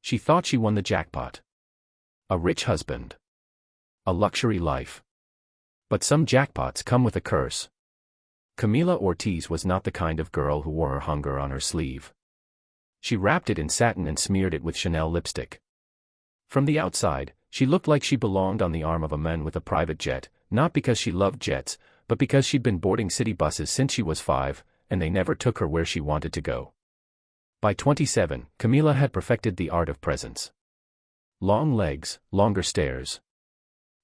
She thought she won the jackpot. A rich husband. A luxury life. But some jackpots come with a curse. Camila Ortiz was not the kind of girl who wore her hunger on her sleeve. She wrapped it in satin and smeared it with Chanel lipstick. From the outside, she looked like she belonged on the arm of a man with a private jet, not because she loved jets, but because she'd been boarding city buses since she was 5, and they never took her where she wanted to go. By 27, Camila had perfected the art of presence. Long legs, longer stares.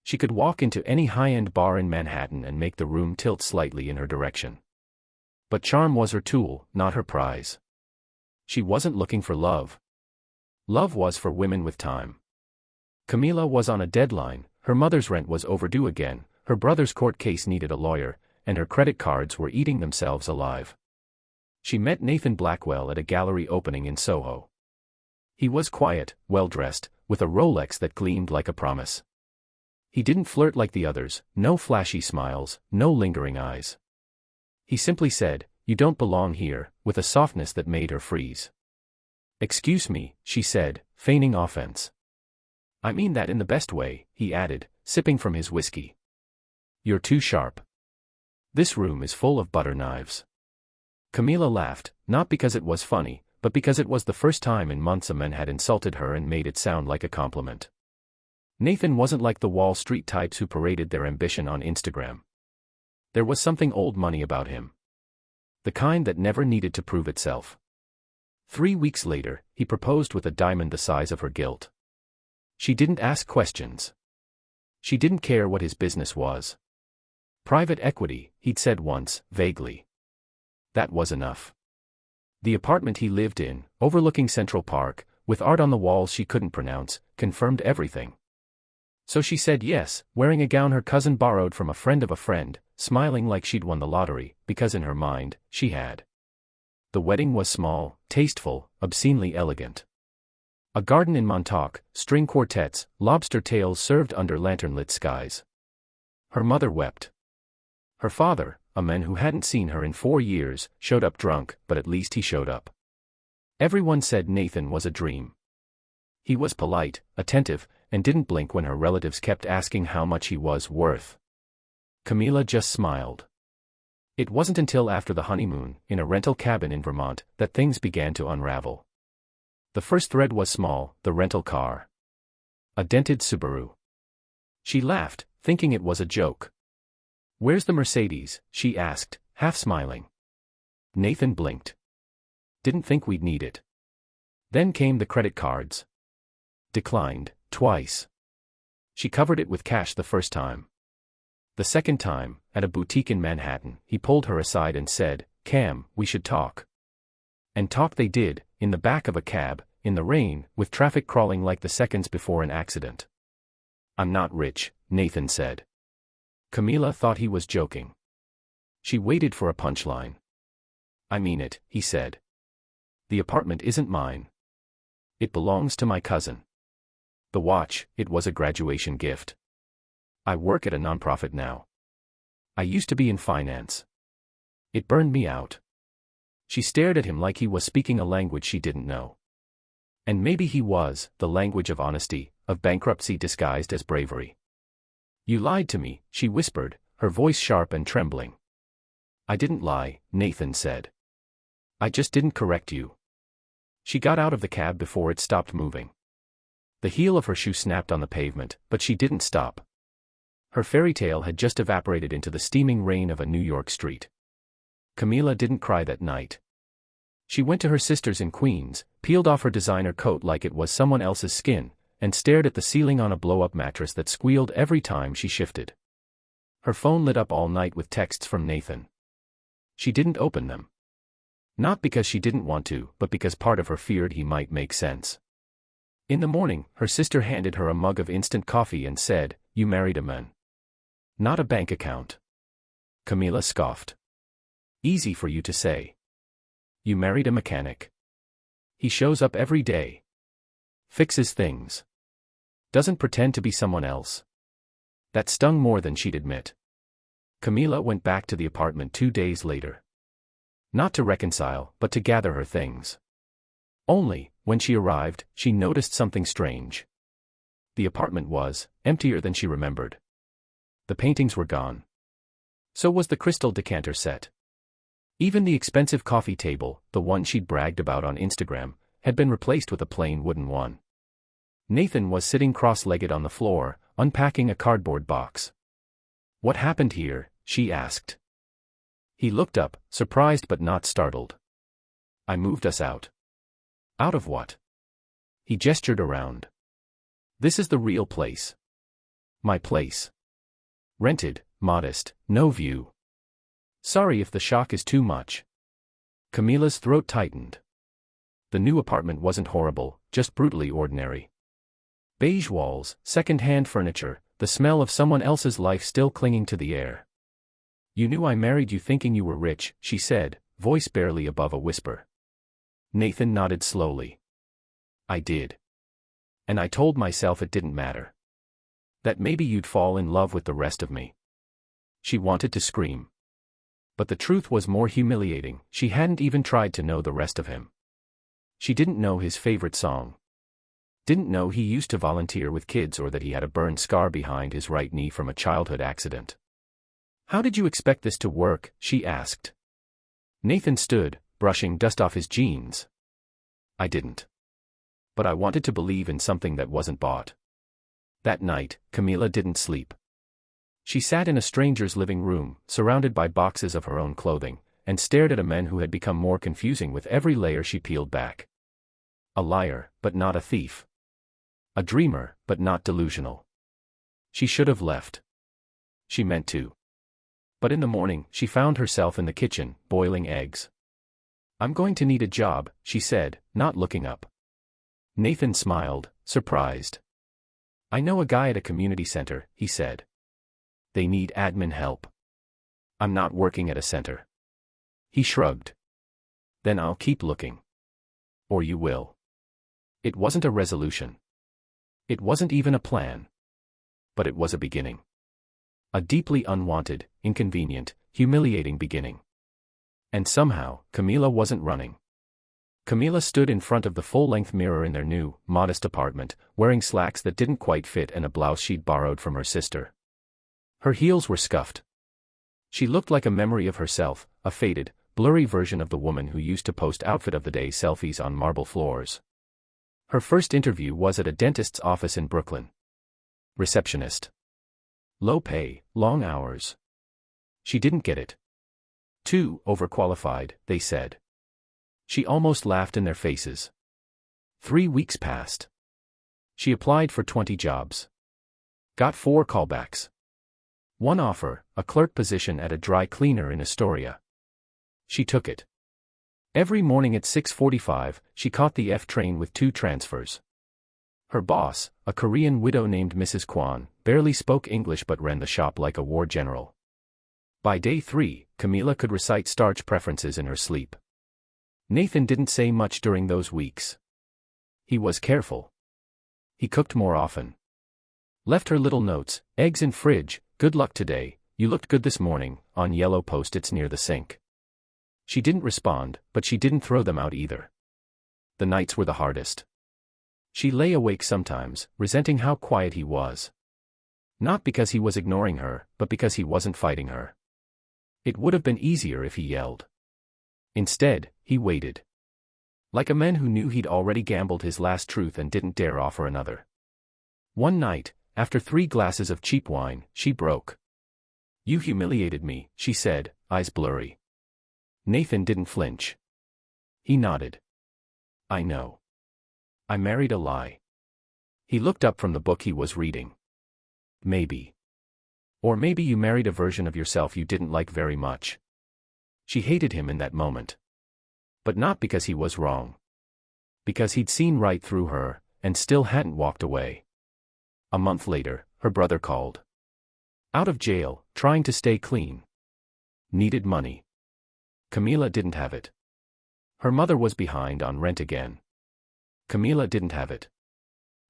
She could walk into any high-end bar in Manhattan and make the room tilt slightly in her direction. But charm was her tool, not her prize. She wasn't looking for love. Love was for women with time. Camila was on a deadline, her mother's rent was overdue again, her brother's court case needed a lawyer, and her credit cards were eating themselves alive. She met Nathan Blackwell at a gallery opening in Soho. He was quiet, well-dressed, with a Rolex that gleamed like a promise. He didn't flirt like the others, no flashy smiles, no lingering eyes. He simply said, "You don't belong here," with a softness that made her freeze. "Excuse me," she said, feigning offense. "I mean that in the best way," he added, sipping from his whiskey. "You're too sharp. This room is full of butter knives." Camila laughed, not because it was funny, but because it was the first time in months a man had insulted her and made it sound like a compliment. Nathan wasn't like the Wall Street types who paraded their ambition on Instagram. There was something old money about him. The kind that never needed to prove itself. 3 weeks later, he proposed with a diamond the size of her guilt. She didn't ask questions. She didn't care what his business was. Private equity, he'd said once, vaguely. That was enough. The apartment he lived in, overlooking Central Park, with art on the walls she couldn't pronounce, confirmed everything. So she said yes, wearing a gown her cousin borrowed from a friend of a friend, smiling like she'd won the lottery, because in her mind, she had. The wedding was small, tasteful, obscenely elegant. A garden in Montauk, string quartets, lobster tails served under lantern-lit skies. Her mother wept. Her father, a man who hadn't seen her in 4 years, showed up drunk, but at least he showed up. Everyone said Nathan was a dream. He was polite, attentive, and didn't blink when her relatives kept asking how much he was worth. Camila just smiled. It wasn't until after the honeymoon, in a rental cabin in Vermont, that things began to unravel. The first thread was small, the rental car. A dented Subaru. She laughed, thinking it was a joke. "Where's the Mercedes?" she asked, half smiling. Nathan blinked. "Didn't think we'd need it." Then came the credit cards. Declined, twice. She covered it with cash the first time. The second time, at a boutique in Manhattan, he pulled her aside and said, "Cam, we should talk." And talk they did, in the back of a cab, in the rain, with traffic crawling like the seconds before an accident. "I'm not rich," Nathan said. Camila thought he was joking. She waited for a punchline. "I mean it," he said. "The apartment isn't mine. It belongs to my cousin. The watch, it was a graduation gift. I work at a nonprofit now. I used to be in finance. It burned me out." She stared at him like he was speaking a language she didn't know. And maybe he was, the language of honesty, of bankruptcy disguised as bravery. "You lied to me," she whispered, her voice sharp and trembling. "I didn't lie," Nathan said. "I just didn't correct you." She got out of the cab before it stopped moving. The heel of her shoe snapped on the pavement, but she didn't stop. Her fairy tale had just evaporated into the steaming rain of a New York street. Camila didn't cry that night. She went to her sister's in Queens, peeled off her designer coat like it was someone else's skin, and stared at the ceiling on a blow-up mattress that squealed every time she shifted. Her phone lit up all night with texts from Nathan. She didn't open them. Not because she didn't want to, but because part of her feared he might make sense. In the morning, her sister handed her a mug of instant coffee and said, "You married a man. Not a bank account." Camila scoffed. "Easy for you to say. You married a mechanic. He shows up every day. Fixes things. Doesn't pretend to be someone else." That stung more than she'd admit. Camila went back to the apartment 2 days later. Not to reconcile, but to gather her things. Only, when she arrived, she noticed something strange. The apartment was emptier than she remembered. The paintings were gone. So was the crystal decanter set. Even the expensive coffee table, the one she'd bragged about on Instagram, had been replaced with a plain wooden one. Nathan was sitting cross-legged on the floor, unpacking a cardboard box. "What happened here?" she asked. He looked up, surprised but not startled. "I moved us out." "Out of what?" He gestured around. "This is the real place." "My place." "Rented, modest, no view." "Sorry if the shock is too much." Camila's throat tightened. The new apartment wasn't horrible, just brutally ordinary. Beige walls, second-hand furniture, the smell of someone else's life still clinging to the air. "You knew I married you thinking you were rich," she said, voice barely above a whisper. Nathan nodded slowly. "I did. And I told myself it didn't matter. That maybe you'd fall in love with the rest of me." She wanted to scream. But the truth was more humiliating, she hadn't even tried to know the rest of him. She didn't know his favorite song. Didn't know he used to volunteer with kids or that he had a burn scar behind his right knee from a childhood accident. "How did you expect this to work?" she asked. Nathan stood, brushing dust off his jeans. "I didn't. But I wanted to believe in something that wasn't bought." That night, Camila didn't sleep. She sat in a stranger's living room, surrounded by boxes of her own clothing, and stared at a man who had become more confusing with every layer she peeled back. A liar, but not a thief. A dreamer, but not delusional. She should have left. She meant to. But in the morning, she found herself in the kitchen, boiling eggs. "I'm going to need a job," she said, not looking up. Nathan smiled, surprised. "I know a guy at a community center," he said. "They need admin help." "I'm not working at a center." He shrugged. "Then I'll keep looking." "Or you will." It wasn't a resolution. It wasn't even a plan. But it was a beginning. A deeply unwanted, inconvenient, humiliating beginning. And somehow, Camila wasn't running. Camila stood in front of the full-length mirror in their new, modest apartment, wearing slacks that didn't quite fit and a blouse she'd borrowed from her sister. Her heels were scuffed. She looked like a memory of herself, a faded, blurry version of the woman who used to post outfit of the day selfies on marble floors. Her first interview was at a dentist's office in Brooklyn. Receptionist. Low pay, long hours. She didn't get it. Too overqualified, they said. She almost laughed in their faces. 3 weeks passed. She applied for 20 jobs. Got 4 callbacks. One offer, a clerk position at a dry cleaner in Astoria. She took it. Every morning at 6:45, she caught the F train with 2 transfers. Her boss, a Korean widow named Mrs. Kwan, barely spoke English but ran the shop like a war general. By day 3, Camila could recite starch preferences in her sleep. Nathan didn't say much during those weeks. He was careful. He cooked more often. Left her little notes, "Eggs in fridge, good luck today, you looked good this morning," on yellow post-its near the sink. She didn't respond, but she didn't throw them out either. The nights were the hardest. She lay awake sometimes, resenting how quiet he was. Not because he was ignoring her, but because he wasn't fighting her. It would have been easier if he yelled. Instead, he waited. Like a man who knew he'd already gambled his last truth and didn't dare offer another. One night, after 3 glasses of cheap wine, she broke. "You humiliated me," she said, eyes blurry. Nathan didn't flinch. He nodded. "I know. I married a lie." He looked up from the book he was reading. "Maybe. Or maybe you married a version of yourself you didn't like very much." She hated him in that moment. But not because he was wrong. Because he'd seen right through her, and still hadn't walked away. A month later, her brother called. Out of jail, trying to stay clean. Needed money. Camila didn't have it. Her mother was behind on rent again. Camila didn't have it.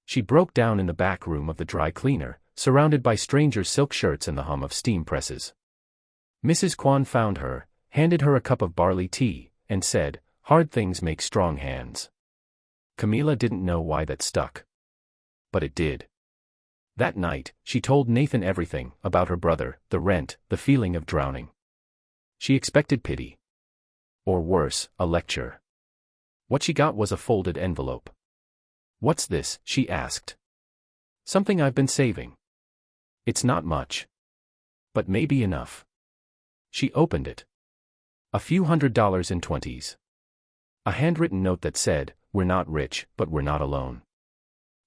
She broke down in the back room of the dry cleaner, surrounded by strangers' silk shirts and the hum of steam presses. Mrs. Kwan found her, handed her a cup of barley tea, and said, "Hard things make strong hands. Camila didn't know why that stuck. But it did. That night, she told Nathan everything about her brother, the rent, the feeling of drowning. She expected pity. Or worse, a lecture. What she got was a folded envelope. "What's this?" she asked. "Something I've been saving. It's not much. But maybe enough." She opened it. A few $100s in 20s. A handwritten note that said, "We're not rich, but we're not alone."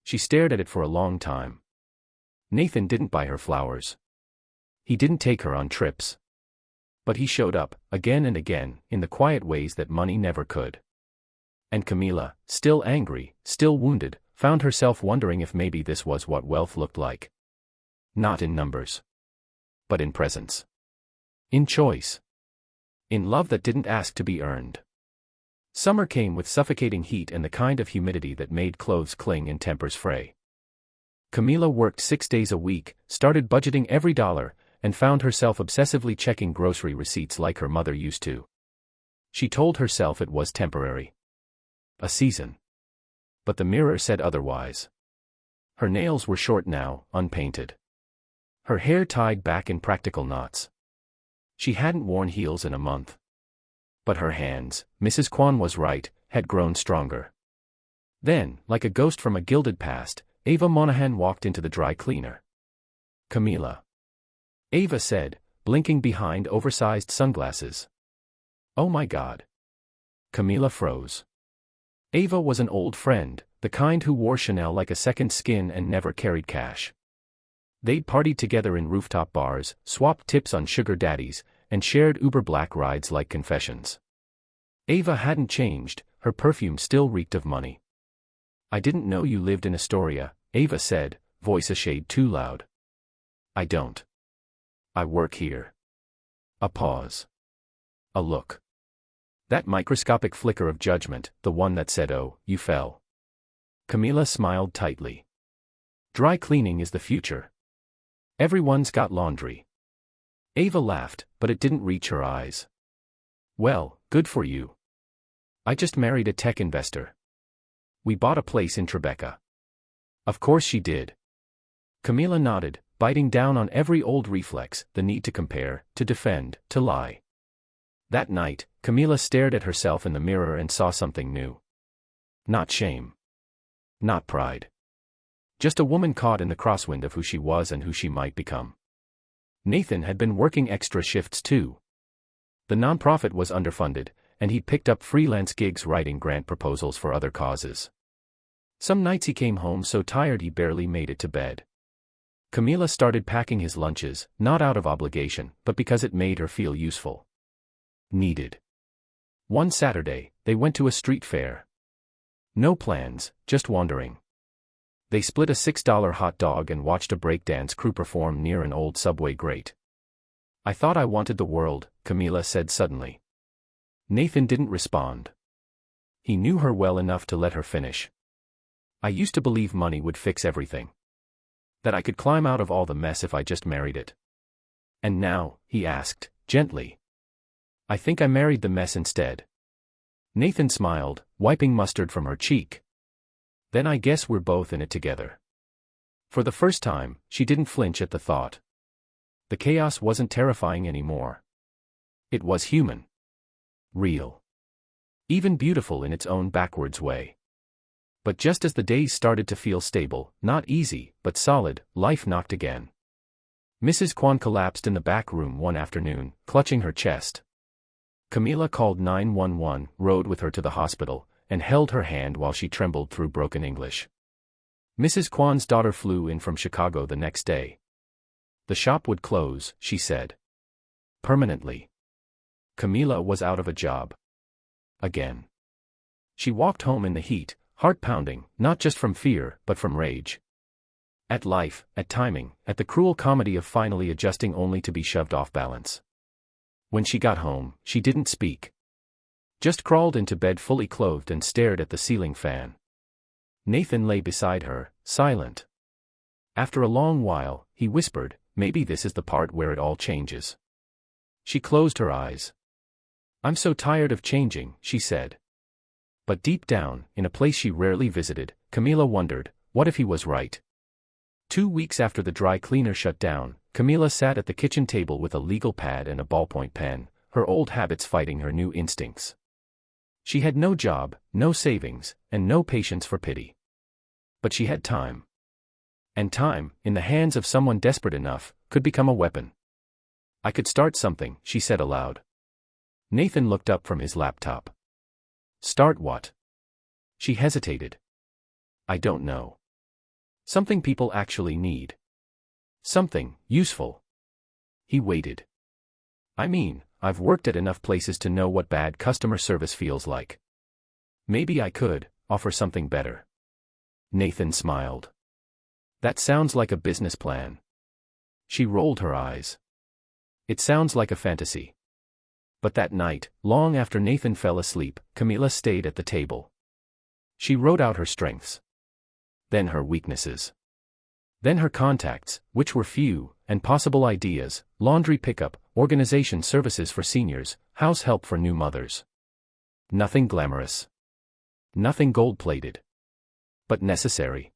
She stared at it for a long time. Nathan didn't buy her flowers. He didn't take her on trips. But he showed up, again and again, in the quiet ways that money never could. And Camila, still angry, still wounded, found herself wondering if maybe this was what wealth looked like. Not in numbers. But in presence. In choice. In love that didn't ask to be earned. Summer came with suffocating heat and the kind of humidity that made clothes cling and tempers fray. Camila worked 6 days a week, started budgeting every dollar, and found herself obsessively checking grocery receipts like her mother used to. She told herself it was temporary. A season. But the mirror said otherwise. Her nails were short now, unpainted. Her hair tied back in practical knots. She hadn't worn heels in a month. But her hands, Mrs. Kwan was right, had grown stronger. Then, like a ghost from a gilded past, Ava Monahan walked into the dry cleaner. "Camila." Ava said, blinking behind oversized sunglasses. "Oh my God." Camila froze. Ava was an old friend, the kind who wore Chanel like a second skin and never carried cash. They'd partied together in rooftop bars, swapped tips on sugar daddies, and shared Uber Black rides like confessions. Ava hadn't changed, her perfume still reeked of money. "I didn't know you lived in Astoria," Ava said, voice a shade too loud. "I don't. I work here." A pause. A look. That microscopic flicker of judgment, the one that said, "Oh, you fell." Camila smiled tightly. "Dry cleaning is the future. Everyone's got laundry." Ava laughed, but it didn't reach her eyes. "Well, good for you. I just married a tech investor. We bought a place in Tribeca." "Of course she did." Camila nodded, biting down on every old reflex, the need to compare, to defend, to lie. That night, Camila stared at herself in the mirror and saw something new. Not shame. Not pride. Just a woman caught in the crosswind of who she was and who she might become. Nathan had been working extra shifts too. The nonprofit was underfunded, and he'd picked up freelance gigs writing grant proposals for other causes. Some nights he came home so tired he barely made it to bed. Camila started packing his lunches, not out of obligation, but because it made her feel useful. Needed. One Saturday, they went to a street fair. No plans, just wandering. They split a $6 hot dog and watched a breakdance crew perform near an old subway grate. "I thought I wanted the world," Camila said suddenly. Nathan didn't respond. He knew her well enough to let her finish. "I used to believe money would fix everything. That I could climb out of all the mess if I just married it." "And now?" he asked, gently. "I think I married the mess instead." Nathan smiled, wiping mustard from her cheek. "Then I guess we're both in it together." For the first time, she didn't flinch at the thought. The chaos wasn't terrifying anymore. It was human. Real. Even beautiful in its own backwards way. But just as the days started to feel stable, not easy, but solid, life knocked again. Mrs. Kwan collapsed in the back room one afternoon, clutching her chest. Camila called 911, rode with her to the hospital, and held her hand while she trembled through broken English. Mrs. Kwan's daughter flew in from Chicago the next day. The shop would close, she said. Permanently. Camila was out of a job. Again. She walked home in the heat, heart pounding, not just from fear, but from rage. At life, at timing, at the cruel comedy of finally adjusting only to be shoved off balance. When she got home, she didn't speak. Just crawled into bed fully clothed and stared at the ceiling fan. Nathan lay beside her, silent. After a long while, he whispered, "Maybe this is the part where it all changes." She closed her eyes. "I'm so tired of changing," she said. But deep down, in a place she rarely visited, Camila wondered, what if he was right? 2 weeks after the dry cleaner shut down, Camila sat at the kitchen table with a legal pad and a ballpoint pen, her old habits fighting her new instincts. She had no job, no savings, and no patience for pity. But she had time. And time, in the hands of someone desperate enough, could become a weapon. I could start something, she said aloud. Nathan looked up from his laptop. Start what? She hesitated. I don't know. Something people actually need. Something useful. He waited. I mean, I've worked at enough places to know what bad customer service feels like. Maybe I could offer something better. Nathan smiled. That sounds like a business plan. She rolled her eyes. It sounds like a fantasy. But that night, long after Nathan fell asleep, Camila stayed at the table. She wrote out her strengths. Then her weaknesses. Then her contacts, which were few, and possible ideas: laundry pickup, organization services for seniors, house help for new mothers. Nothing glamorous. Nothing gold-plated. But necessary.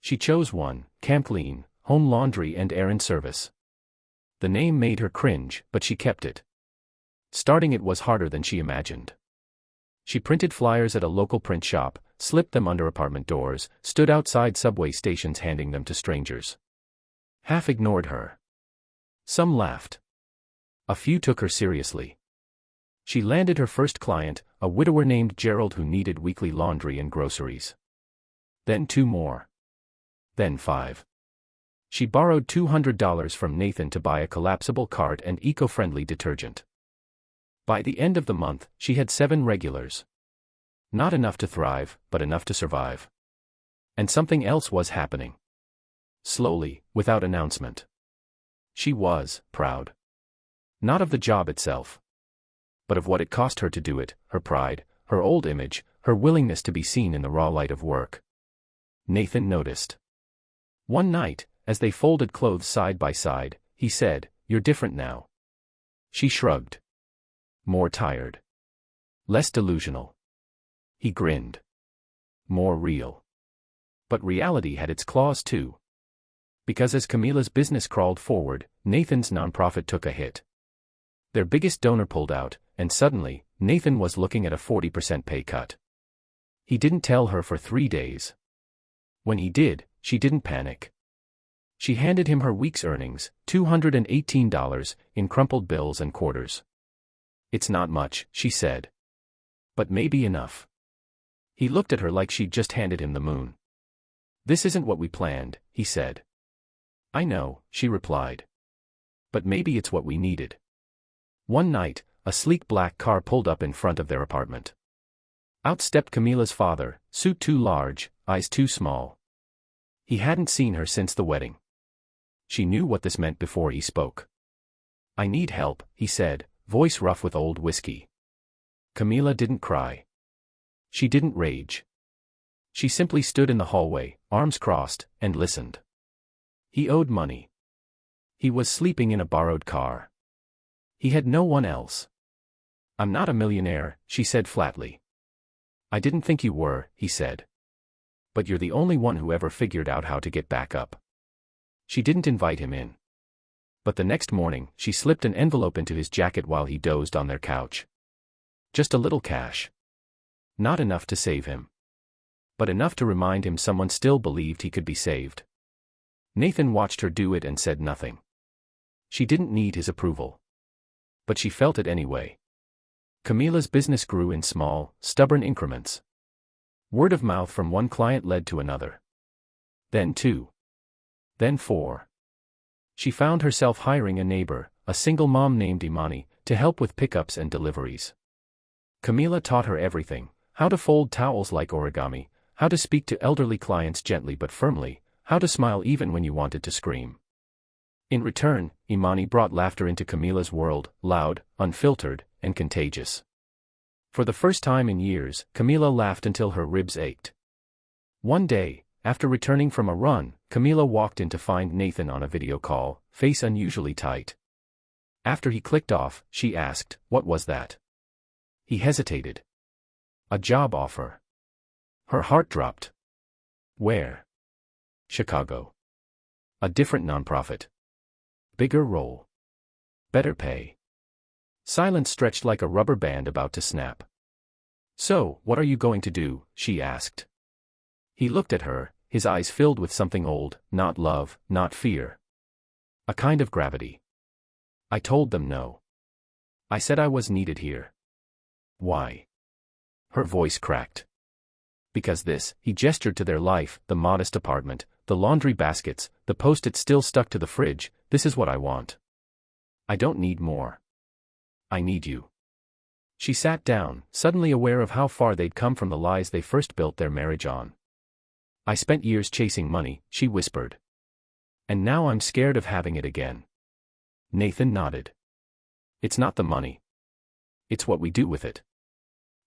She chose one: camp clean, home laundry and errand service. The name made her cringe, but she kept it. Starting it was harder than she imagined. She printed flyers at a local print shop, slipped them under apartment doors, stood outside subway stations handing them to strangers. Half ignored her. Some laughed. A few took her seriously. She landed her first client, a widower named Gerald who needed weekly laundry and groceries. Then 2 more. Then 5. She borrowed $200 from Nathan to buy a collapsible cart and eco-friendly detergent. By the end of the month, she had 7 regulars. Not enough to thrive, but enough to survive. And something else was happening. Slowly, without announcement. She was proud. Not of the job itself, but of what it cost her to do it, her pride, her old image, her willingness to be seen in the raw light of work. Nathan noticed. One night, as they folded clothes side by side, he said, "You're different now." She shrugged. More tired. Less delusional. He grinned. More real. But reality had its claws too. Because as Camila's business crawled forward, Nathan's nonprofit took a hit. Their biggest donor pulled out, and suddenly, Nathan was looking at a 40% pay cut. He didn't tell her for 3 days. When he did, she didn't panic. She handed him her week's earnings, $218, in crumpled bills and quarters. "It's not much," she said. "But maybe enough." He looked at her like she'd just handed him the moon. "This isn't what we planned," he said. "I know," she replied. "But maybe it's what we needed." One night, a sleek black car pulled up in front of their apartment. Out stepped Camila's father, suit too large, eyes too small. He hadn't seen her since the wedding. She knew what this meant before he spoke. "I need help," he said, voice rough with old whiskey. Camila didn't cry. She didn't rage. She simply stood in the hallway, arms crossed, and listened. He owed money. He was sleeping in a borrowed car. He had no one else. "I'm not a millionaire," she said flatly. "I didn't think you were," he said. "But you're the only one who ever figured out how to get back up." She didn't invite him in. But the next morning, she slipped an envelope into his jacket while he dozed on their couch. Just a little cash. Not enough to save him. But enough to remind him someone still believed he could be saved. Nathan watched her do it and said nothing. She didn't need his approval. But she felt it anyway. Camila's business grew in small, stubborn increments. Word of mouth from one client led to another. Then 2. Then 4. She found herself hiring a neighbor, a single mom named Imani, to help with pickups and deliveries. Camila taught her everything: how to fold towels like origami, how to speak to elderly clients gently but firmly, how to smile even when you wanted to scream. In return, Imani brought laughter into Camila's world, loud, unfiltered, and contagious. For the first time in years, Camila laughed until her ribs ached. One day, after returning from a run, Camila walked in to find Nathan on a video call, face unusually tight. After he clicked off, she asked, "What was that?" He hesitated. A job offer. Her heart dropped. Where? Chicago. A different nonprofit. Bigger role. Better pay. Silence stretched like a rubber band about to snap. So, what are you going to do? She asked. He looked at her, his eyes filled with something old, not love, not fear. A kind of gravity. I told them no. I said I was needed here. Why? Her voice cracked. Because this, he gestured to their life, the modest apartment, the laundry baskets, the post-it still stuck to the fridge, this is what I want. I don't need more. I need you. She sat down, suddenly aware of how far they'd come from the lies they first built their marriage on. I spent years chasing money, she whispered. And now I'm scared of having it again. Nathan nodded. It's not the money. It's what we do with it.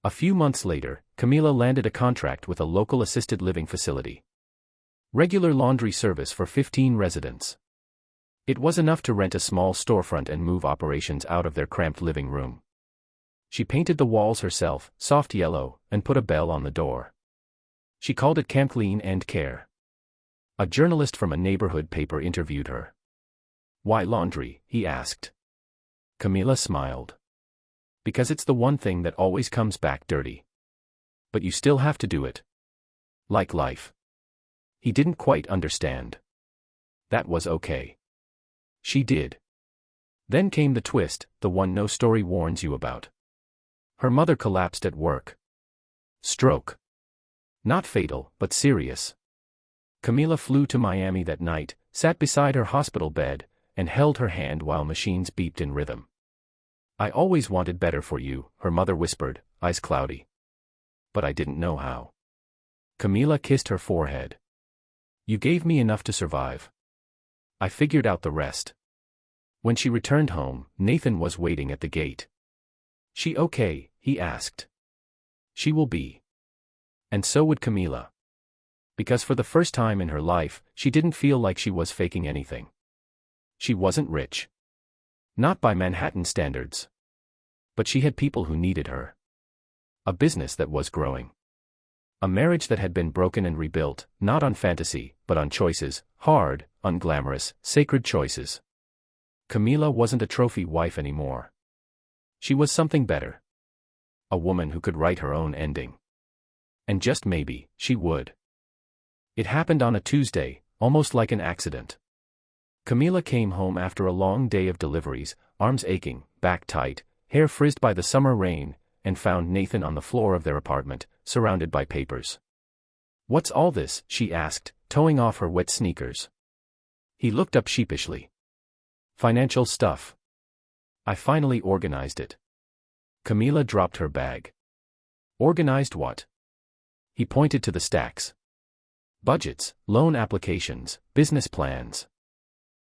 A few months later, Camila landed a contract with a local assisted living facility. Regular laundry service for 15 residents. It was enough to rent a small storefront and move operations out of their cramped living room. She painted the walls herself, soft yellow, and put a bell on the door. She called it Camp Clean and Care. A journalist from a neighborhood paper interviewed her. Why laundry? He asked. Camila smiled. Because it's the one thing that always comes back dirty. But you still have to do it. Like life. He didn't quite understand. That was okay. She did. Then came the twist, the one no story warns you about. Her mother collapsed at work. Stroke. Not fatal, but serious. Camila flew to Miami that night, sat beside her hospital bed, and held her hand while machines beeped in rhythm. I always wanted better for you, her mother whispered, eyes cloudy. But I didn't know how. Camila kissed her forehead. You gave me enough to survive. I figured out the rest. When she returned home, Nathan was waiting at the gate. She okay? He asked. She will be. And so would Camila. Because for the first time in her life, she didn't feel like she was faking anything. She wasn't rich. Not by Manhattan standards. But she had people who needed her. A business that was growing. A marriage that had been broken and rebuilt, not on fantasy, but on choices, hard, unglamorous, sacred choices. Camila wasn't a trophy wife anymore. She was something better. A woman who could write her own ending. And just maybe, she would. It happened on a Tuesday, almost like an accident. Camila came home after a long day of deliveries, arms aching, back tight, hair frizzed by the summer rain, and found Nathan on the floor of their apartment, surrounded by papers. What's all this? She asked, toeing off her wet sneakers. He looked up sheepishly. Financial stuff. I finally organized it. Camila dropped her bag. Organized what? He pointed to the stacks. Budgets, loan applications, business plans.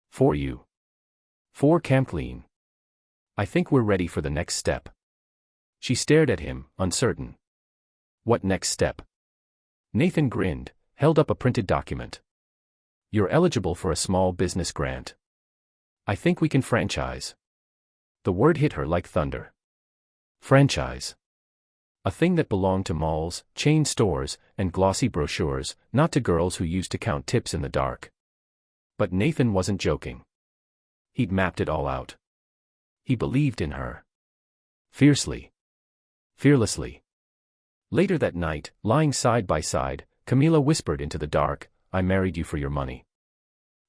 For you. For Camp Clean. I think we're ready for the next step. She stared at him, uncertain. What next step? Nathan grinned, held up a printed document. You're eligible for a small business grant. I think we can franchise. The word hit her like thunder. Franchise. A thing that belonged to malls, chain stores, and glossy brochures, not to girls who used to count tips in the dark. But Nathan wasn't joking. He'd mapped it all out. He believed in her. Fiercely. Fearlessly. Later that night, lying side by side, Camila whispered into the dark, I married you for your money.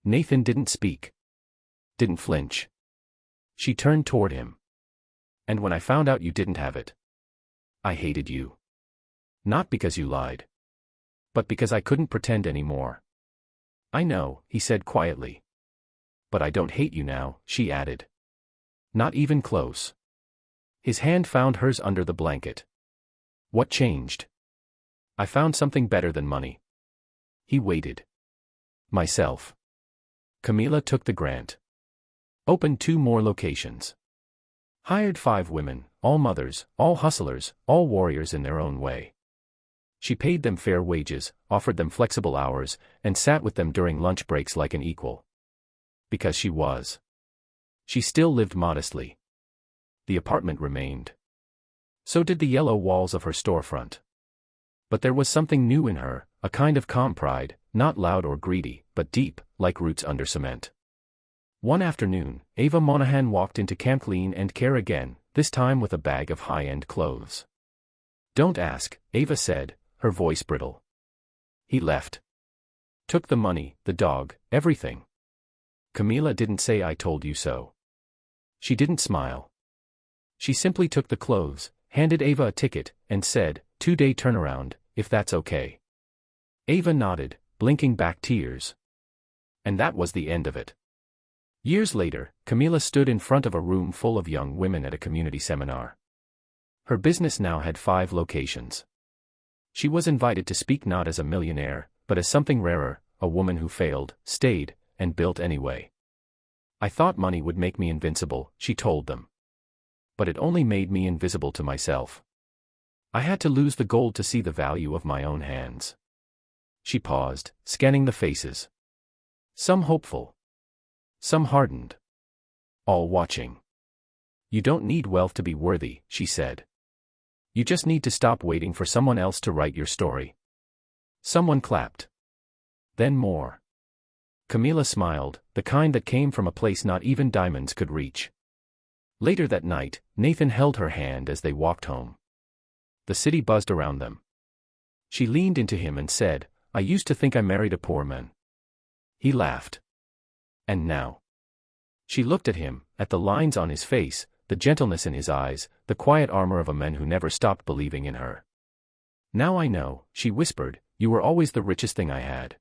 Nathan didn't speak. Didn't flinch. She turned toward him. And when I found out you didn't have it, I hated you. Not because you lied. But because I couldn't pretend anymore. I know, he said quietly. But I don't hate you now, she added. Not even close. His hand found hers under the blanket. What changed? I found something better than money. He waited. Myself. Camila took the grant. Opened 2 more locations. Hired 5 women, all mothers, all hustlers, all warriors in their own way. She paid them fair wages, offered them flexible hours, and sat with them during lunch breaks like an equal. Because she was. She still lived modestly. The apartment remained. So did the yellow walls of her storefront. But there was something new in her, a kind of calm pride, not loud or greedy, but deep, like roots under cement. One afternoon, Ava Monahan walked into Camp Clean and Care again, this time with a bag of high-end clothes. "Don't ask," Ava said, her voice brittle. He left. Took the money, the dog, everything. Camila didn't say I told you so. She didn't smile. She simply took the clothes, handed Ava a ticket, and said, 2-day turnaround, if that's okay. Ava nodded, blinking back tears. And that was the end of it. Years later, Camila stood in front of a room full of young women at a community seminar. Her business now had 5 locations. She was invited to speak not as a millionaire, but as something rarer, a woman who failed, stayed, and built anyway. "I thought money would make me invincible," she told them. "But it only made me invisible to myself. I had to lose the gold to see the value of my own hands." She paused, scanning the faces. Some hopeful. Some hardened. All watching. "You don't need wealth to be worthy," she said. "You just need to stop waiting for someone else to write your story." Someone clapped. Then more. Camila smiled, the kind that came from a place not even diamonds could reach. Later that night, Nathan held her hand as they walked home. The city buzzed around them. She leaned into him and said, "I used to think I married a poor man." He laughed. "And now?" She looked at him, at the lines on his face, the gentleness in his eyes, the quiet armor of a man who never stopped believing in her. "Now I know," she whispered, "you were always the richest thing I had."